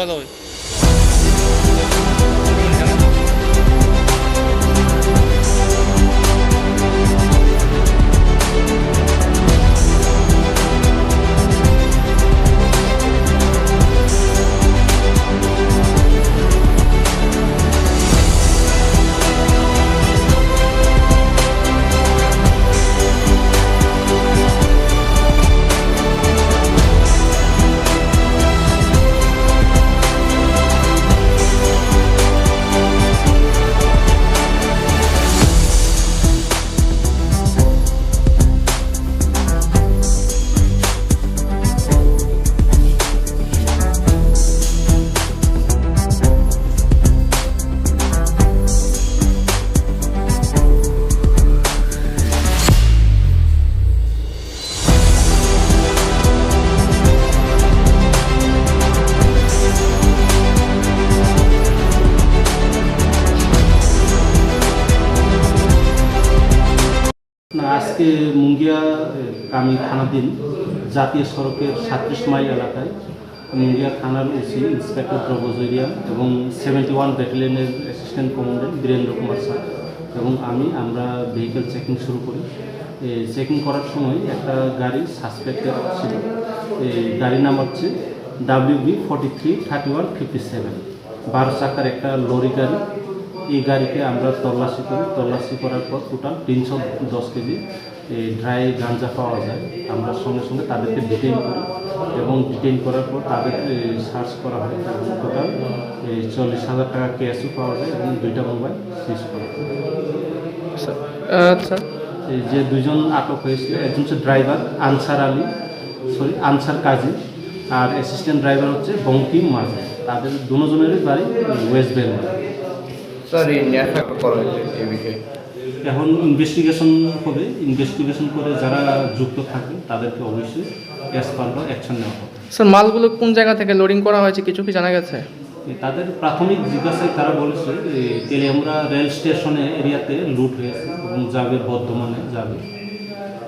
ভালো হয়। না, আজকে মুঙ্গিয়া কামি থানাধীন জাতীয় সড়কের 37 মাইল এলাকায় মুঙ্গিয়া থানার ওসি ইন্সপেক্টর প্রভোজরিয়া এবং 71 ব্যাটালিয়নের assistant commandant Birendra Kumar sir এবং আমরা ভেহিকেল চেকিং শুরু করি। চেকিং করার সময় একটা গাড়ি সাসপেক্টেড ছিল। গাড়ির নাম হচ্ছে WB 433157, 12 চাকার একটা লরি গাড়ি। এই গাড়িকে আমরা তল্লাশি করি। তল্লাশি করার পর টোটাল 310 কেজি ড্রাই গাঞ্জা পাওয়া যায়। আমরা সঙ্গে সঙ্গে তাদেরকে ডিটেইন করি এবং ডিটেইন করার পর তাদের সার্চ করা হয় এবং টোটাল 40,000 টাকা ক্যাশও পাওয়া যায় এবং 2টা মোবাইল সিজ করা হয়। আচ্ছা, এই যে দুজন আটক হয়েছিল, একজন হচ্ছে ড্রাইভার আনসার কাজী আর অ্যাসিস্ট্যান্ট ড্রাইভার হচ্ছে বঙ্কিম মাঝি। তাদের দুজনেরই বাড়ি ওয়েস্ট বেঙ্গল। স্যার এই নেশা করা হয়েছে এই বিষয়ে এখন ইনভেস্টিগেশন হবে। ইনভেস্টিগেশন করে যারা যুক্ত থাকবে তাদেরকে অবশ্যই অ্যাজ পার ল অ্যাকশন নেওয়া হবে। স্যার মালগুলো কোন জায়গা থেকে লোডিং করা হয়েছে কিছু কি জানা গেছে? তাদের প্রাথমিক জিজ্ঞাসায় তারা বলেছে তেলিয়ামরা রেল স্টেশনে এরিয়াতে লুট হয়েছে এবং যাবে বর্ধমানে যাবে।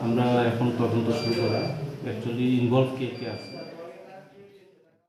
আমরা এখন তদন্ত শুরু করি অ্যাকচুয়ালি ইনভলভ কে কে আছে।